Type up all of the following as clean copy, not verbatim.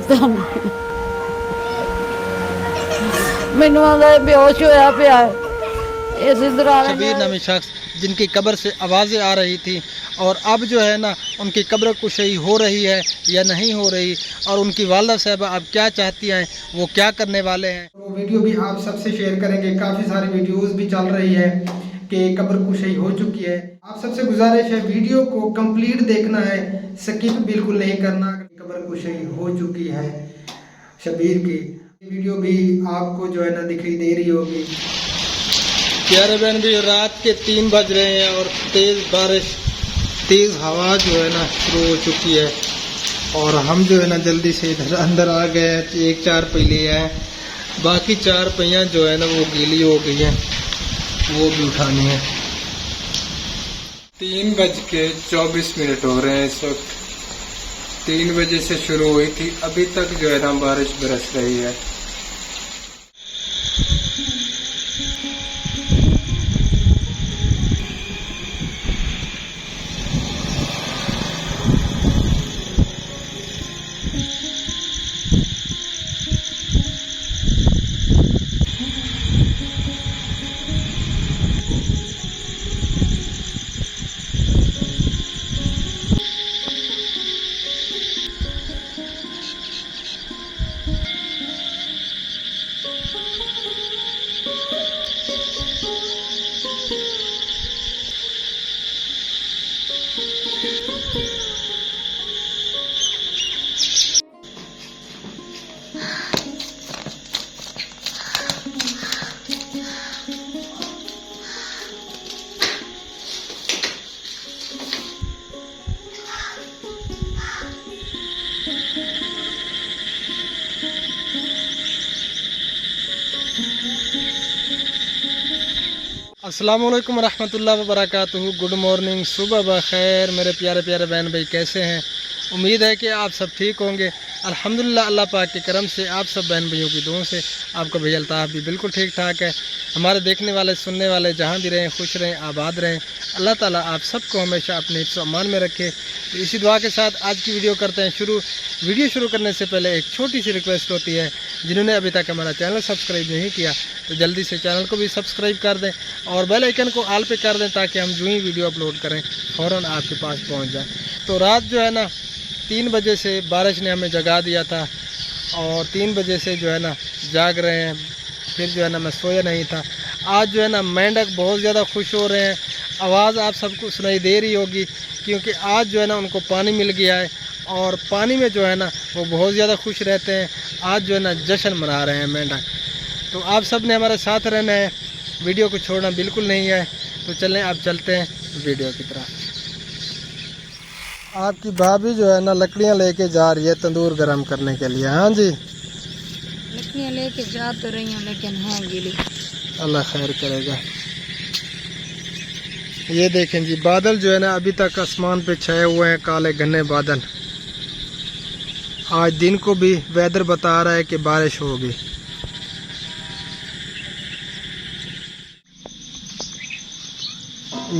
पता नहीं मैनू आंदा बेहोश होया पिया इस दौरान शबीर नामी शख्स जिनकी कब्र से आवाज़ें आ रही थी और अब जो है ना उनकी कब्र कुशई हो रही है या नहीं हो रही, और उनकी वालदा साहबा अब क्या चाहती हैं, वो क्या करने वाले हैं, वो वीडियो भी आप सबसे शेयर करेंगे। काफ़ी सारी वीडियोस भी चल रही है कि कब्र कुशई हो चुकी है। आप सबसे गुजारिश है वीडियो को कंप्लीट देखना है, स्किप बिल्कुल नहीं करना। कब्र कुशई हो चुकी है शबीर की, वीडियो भी आपको जो है ना दिखाई दे रही होगी। प्यारे बहन भी रात के 3 बज रहे हैं और तेज़ बारिश तेज़ हवा जो है ना शुरू हो चुकी है, और हम जो है ना जल्दी से इधर अंदर आ गए हैं। एक 4 पहिए हैं, बाकी 4 पहियाँ जो है ना वो गीली हो गई हैं, वो भी उठानी है। 3:24 हो रहे हैं इस वक्त। 3 बजे से शुरू हुई थी, अभी तक जो है ना बारिश बरस रही है। अस्सलामुअलैकुम रहमतुल्लाहि व बरकातुहू। गुड मॉर्निंग, सुबह बखैर मेरे प्यारे प्यारे बहन भाई, कैसे हैं? उम्मीद है कि आप सब ठीक होंगे। अल्हम्दुलिल्लाह, अल्लाह पाक के करम से आप सब बहन भाइयों की दुआओं से आपका भैया अल्ताफ़ भी बिल्कुल ठीक ठाक है। हमारे देखने वाले सुनने वाले जहाँ भी रहें खुश रहें, आबाद रहें। अल्लाह ताला आप सबको हमेशा अपने हिफ्ज़ अमान में रखे। तो इसी दुआ के साथ आज की वीडियो करते हैं शुरू। वीडियो शुरू करने से पहले एक छोटी सी रिक्वेस्ट होती है, जिन्होंने अभी तक हमारा चैनल सब्सक्राइब नहीं किया तो जल्दी से चैनल को भी सब्सक्राइब कर दें और बेल आइकन को ऑल पे कर दें, ताकि हम जो ही वीडियो अपलोड करें फ़ौरन आपके पास पहुंच जाए। तो रात जो है ना 3 बजे से बारिश ने हमें जगा दिया था, और 3 बजे से जो है ना जाग रहे हैं। फिर जो है ना मैं सोया नहीं था। आज जो है ना मेंढक बहुत ज़्यादा खुश हो रहे हैं। आवाज़ आप सबको सुनाई दे रही होगी, क्योंकि आज जो है ना उनको पानी मिल गया है, और पानी में जो है ना वो बहुत ज़्यादा खुश रहते हैं। आज जो है ना जश्न मना रहे हैं मेंढक। तो आप सब ने हमारे साथ रहना है, वीडियो को छोड़ना बिल्कुल नहीं है। तो चलें अब चलते हैं वीडियो की तरफ। आपकी भाभी जो है ना लकड़ियाँ लेके जा रही है तंदूर गर्म करने के लिए। हाँ जी, लकड़ियाँ लेके जा तो रही हूँ, लेकिन हैं गीली। अल्लाह खैर करेगा। ये देखें जी, बादल जो है ना अभी तक आसमान पे छाए हुए हैं, काले घने बादल। आज दिन को भी वेदर बता रहा है कि बारिश होगी।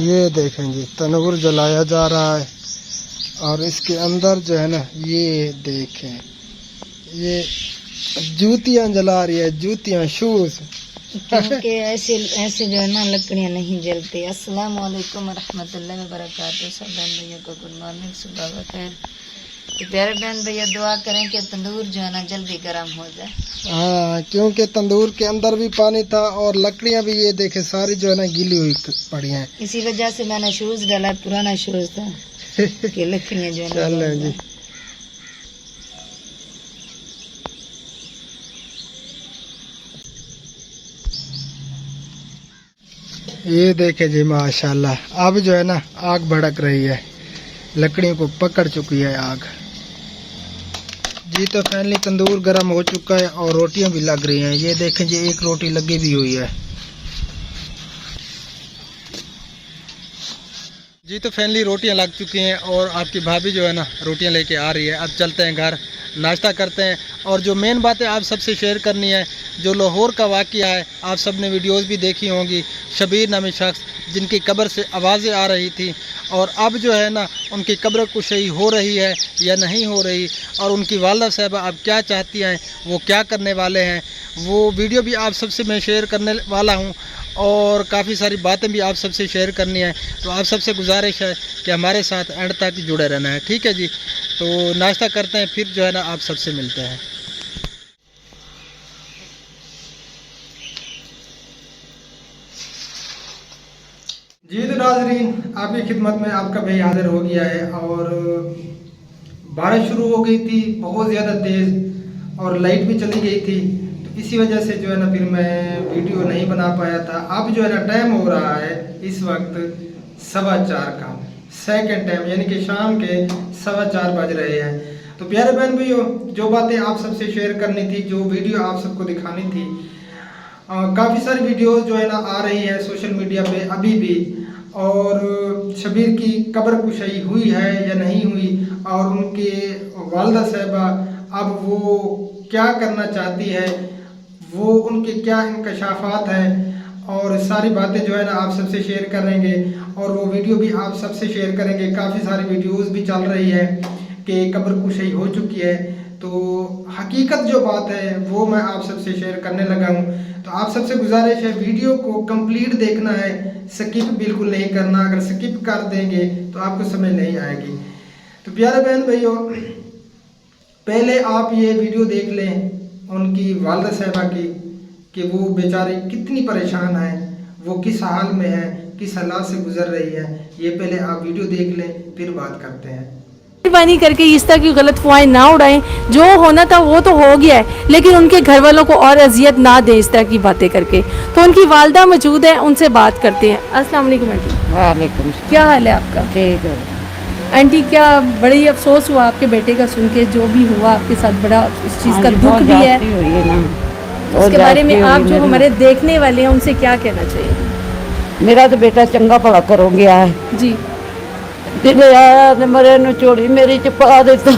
ये देखें जी, तंदूर जलाया जा रहा है, और इसके अंदर जो है ना ये देखें, ये जूतियां जला रही है, जूतियां, शूज। क्योंकि ऐसे जो है ना लकड़ियाँ नहीं जलती। अस्सलाम वालेकुम रहमतुल्लाहि व बरकातुहू। सब बहन भैया को गुड मॉर्निंग, सुबह बखैर। तो प्यारे बहन भैया दुआ करें कि तंदूर जो है ना जल्दी गर्म हो जाए। हाँ, क्योंकि तंदूर के अंदर भी पानी था और लकड़ियां भी ये देखे सारी जो है ना गीली हुई पड़ी हैं। इसी वजह से मैंने शूज डाला, पुराना शूज था कि लकड़ियाँ जो है ना चल जी, ये देखे जी माशाल्लाह, अब जो है ना आग भड़क रही है, लकड़ियों को पकड़ चुकी है आग जी। तो फाइनली तंदूर गर्म हो चुका है और रोटियां भी लग रही हैं। ये देखें जी, एक रोटी लगी भी हुई है जी। तो फाइनली रोटियां लग चुकी हैं और आपकी भाभी जो है ना रोटियां लेके आ रही है। अब चलते हैं घर, नाश्ता करते हैं और जो मेन बातें आप सबसे शेयर करनी है, जो लाहौर का वाक़या है, आप सब ने वीडियोस भी देखी होंगी। शबीर नामी शख्स जिनकी कब्र से आवाज़ें आ रही थी और अब जो है ना उनकी कब्र कुशई हो रही है या नहीं हो रही, और उनकी वालिदा साहिबा अब क्या चाहती हैं, वो क्या करने वाले हैं, वो वीडियो भी आप सबसे मैं शेयर करने वाला हूँ और काफ़ी सारी बातें भी आप सबसे शेयर करनी है। तो आप सबसे गुजारिश है कि हमारे साथ एंड तक जुड़े रहना है, ठीक है जी। तो नाश्ता करते हैं, फिर जो है ना आप सबसे मिलते हैं। जी तो नाज़रीन, आपकी खिदमत में आपका भाई हाजिर हो गया है। और बारिश शुरू हो गई थी बहुत ज़्यादा तेज़ और लाइट भी चली गई थी, तो इसी वजह से जो है ना फिर मैं वीडियो नहीं बना पाया था। अब जो है ना टाइम हो रहा है इस वक्त 4:15 का, सेकंड टाइम, यानी कि शाम के 4:15 बज रहे हैं। तो प्यारे बहन भाइयों, जो बातें आप सबसे शेयर करनी थी, जो वीडियो आप सबको दिखानी थी, काफ़ी सारी वीडियोस जो है ना आ रही है सोशल मीडिया पे अभी भी, और शबीर की कब्र कुशाई हुई है या नहीं हुई, और उनके वालिदा साहिबा अब वो क्या करना चाहती है, वो उनके क्या इंकशाफात हैं, और सारी बातें जो है ना आप सबसे शेयर करेंगे और वो वीडियो भी आप सबसे शेयर करेंगे। काफ़ी सारी वीडियोस भी चल रही है कि कब्र कुशाई हो चुकी है, तो हकीकत जो बात है वो मैं आप सबसे शेयर करने लगा हूँ। तो आप सबसे गुजारिश है वीडियो को कंप्लीट देखना है, स्किप बिल्कुल नहीं करना। अगर स्किप कर देंगे तो आपको समझ नहीं आएगी। तो प्यारे बहन भाइयों, पहले आप ये वीडियो देख लें उनकी वालिदा साहिबा की, कि वो बेचारी कितनी परेशान है, वो किस हाल में है, किस हालात से गुजर रही है। ये पहले आप वीडियो देख लें, फिर बात करते हैं। मेहरबानी करके इस तरह की गलत फवाएं ना उड़ाएं। जो होना था वो तो हो गया है, लेकिन उनके घर वालों को और अजियत ना दें इस तरह की बातें करके। तो उनकी वालदा मौजूद है, उनसे बात करते हैं। अस्सलाम वालेकुम आंटी। वालेकुम। क्या हाल है आपका? ठीक है आंटी, क्या बड़ी अफसोस हुआ आपके बेटे का सुन के, जो भी हुआ आपके साथ, बड़ा इस चीज़ का दुख भी है। उसके बारे में आप जो हमारे देखने वाले हैं उनसे क्या कहना चाहिए? मेरा तो बेटा चंगा भला करो गया है जी। दिल आया ते मरे नु चोड़ी मेरी च पा दिता,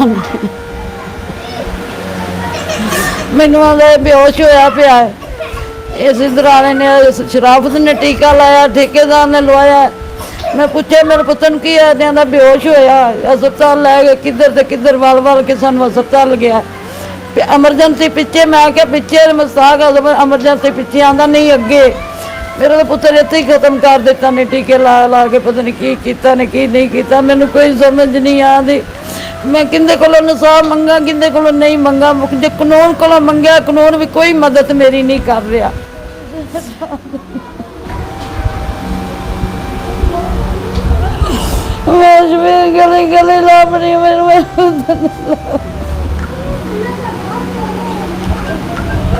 मैनू आंदा बेहोश होया पिया है। इस दराने ने शराफत ने टीका लाया, ठेकेदार ने लवाया। मैं पूछे मेरे पुत्र की है, आंदा बेहोश होया, अस्पताल लै गए, किधर से किधर वाल वाल के सानू अस्पताल गया। एमरजेंसी पिछे, मैं क्या पिछे मस्ताक एमरजेंसी पिछे, आंदा नहीं अगे। मेरा तो पुत्र इत्थे ही खत्म कर दिता ने, टीके ला ला के, पता नहीं की कीता ने की नहीं कीता, मैनू कोई समझ नहीं आती। मैं किंदे कोलों इंसाफ मंगा, किंदे कोलों नहीं मंगा। जे कानून कोलों मंगया, कानून भी कोई मदद मेरी नहीं कर रहा। गले गले लापनी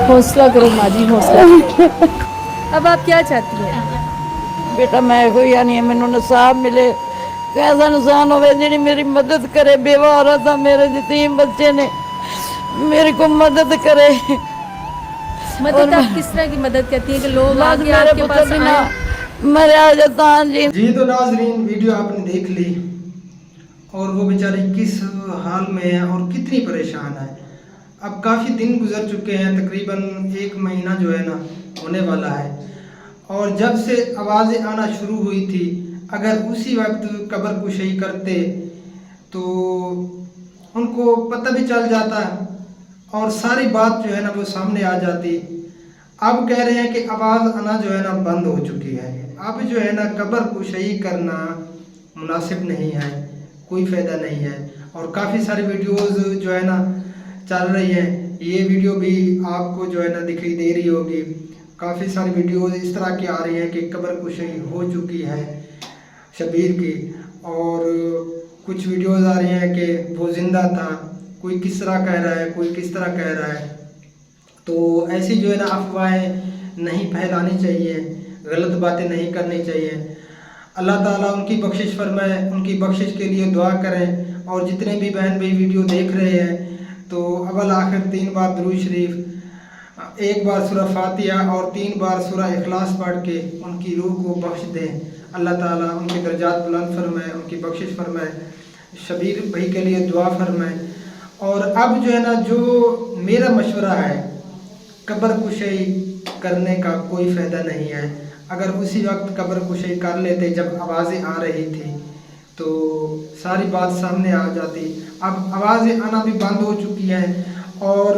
हौसला करो माँ जी, हौसला। अब आप क्या चाहती हैं? बेटा मैं कोई नहीं, मैनू इंसाफ मिले, कैसा नुकसान हो जी मेरी मदद करे। बेवा औरत था, मेरे यतीम बच्चे ने, मेरी को मदद करे। मदद आप किस तरह की मदद करती हैं कि लोग आगे आपके पास आए? मरे आ जाता जी। जी तो नाजरीन, वीडियो आपने देख ली और वो बेचारी किस हाल में है और कितनी परेशान है। अब काफ़ी दिन गुजर चुके हैं, तकरीबन 1 महीना जो है ना होने वाला है, और जब से आवाज़ें आना शुरू हुई थी, अगर उसी वक्त कब्र कुशाई करते तो उनको पता भी चल जाता और सारी बात जो है ना वो सामने आ जाती। अब कह रहे हैं कि आवाज़ आना जो है ना बंद हो चुकी है। अब जो है ना कब्र कुशाई करना मुनासिब नहीं है, कोई फ़ायदा नहीं है। और काफ़ी सारी वीडियोस जो है ना चल रही है, ये वीडियो भी आपको जो है ना दिखाई दे रही होगी। काफ़ी सारी वीडियोस इस तरह की आ रही हैं कि कब्र कुशाई हो चुकी है शबीर की, और कुछ वीडियोस आ रही हैं कि वो ज़िंदा था, कोई किस तरह कह रहा है, कोई किस तरह कह रहा है। तो ऐसी जो है ना अफवाहें नहीं फैलानी चाहिए, गलत बातें नहीं करनी चाहिए। अल्लाह ताला उनकी बख्शिश फरमाए, उनकी बख्शिश के लिए दुआ करें। और जितने भी बहन भाई वीडियो देख रहे हैं तो अव्वल आखिर 3 बार दुरूद शरीफ, 1 बार सूरह फातिहा और 3 बार सूरह इखलास पढ़ के उनकी रूह को बख्श दें। अल्लाह ताला उनके दर्जात बुलंद फरमाए, उनकी बख्शिश फरमाए, शबीर भाई के लिए दुआ फरमाए। और अब जो है ना, जो मेरा मशवरा है, कब्र कुशाई करने का कोई फ़ायदा नहीं है। अगर उसी वक्त कब्र कुशाई कर लेते जब आवाज़ें आ रही थी तो सारी बात सामने आ जाती। अब आवाज़ें आना भी बंद हो चुकी हैं और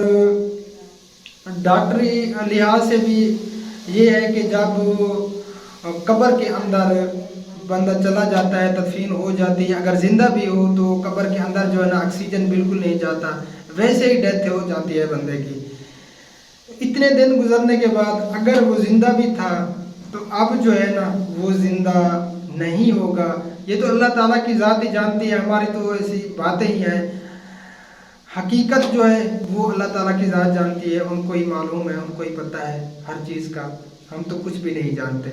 डॉक्टरी लिहाज से भी ये है कि जब कब्र के अंदर बंदा चला जाता है, तदफीन हो जाती है, अगर ज़िंदा भी हो तो कब्र के अंदर जो है ना ऑक्सीजन बिल्कुल नहीं जाता, वैसे ही डेथ हो जाती है बंदे की। इतने दिन गुजरने के बाद अगर वो ज़िंदा भी था तो अब जो है ना वो ज़िंदा नहीं होगा। ये तो अल्लाह ताला की ज़ात ही जानती है, हमारी तो ऐसी बातें ही हैं। हकीकत जो है वो अल्लाह ताला की ज़ात जानती है, उनको ही मालूम है, उनको ही पता है हर चीज़ का, हम तो कुछ भी नहीं जानते।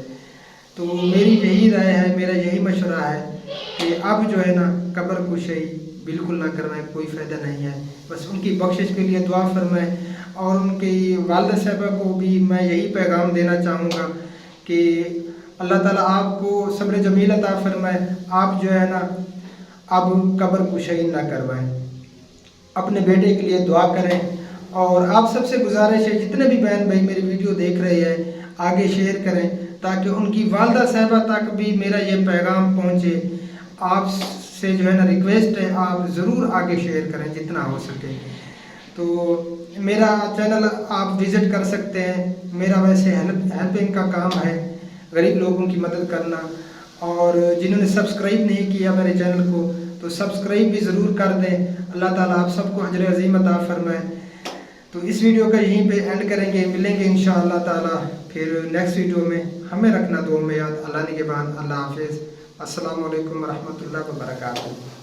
तो मेरी यही राय है, मेरा यही मशवरा है कि अब जो है ना कब्र कुशाई बिल्कुल ना करवाएं, कोई फ़ायदा नहीं है। बस उनकी बख्शिश के लिए दुआ फरमाएं और उनकी वालिदा साहिबा को भी मैं यही पैगाम देना चाहूँगा कि अल्लाह ताला आपको सब्र जमील अता फरमाए। आप जो है ना अब कब्र कुशाई ना करवाएं, अपने बेटे के लिए दुआ करें। और आप सबसे गुजारिश है, जितने भी बहन भाई मेरी वीडियो देख रहे हैं, आगे शेयर करें ताकि उनकी वालिदा साहिबा तक भी मेरा ये पैगाम पहुँचे। आपसे जो है ना रिक्वेस्ट है, आप ज़रूर आगे शेयर करें जितना हो सके। तो मेरा चैनल आप विज़िट कर सकते हैं। मेरा वैसे हेल्पिंग का काम है, गरीब लोगों की मदद करना। और जिन्होंने सब्सक्राइब नहीं किया मेरे चैनल को तो सब्सक्राइब भी ज़रूर कर दें। अल्लाह ताला आप सबको अजर अज़ीम अता फरमाए। तो इस वीडियो का यहीं पे एंड करेंगे, मिलेंगे इंशाअल्लाह ताला फिर नेक्स्ट वीडियो में। हमें रखना दुआ में याद। अल्लाह ने के बाद अल्लाह हाफिज़। अस्सलामु अलैकुम रहमतुल्लाहि व बरकातुहू।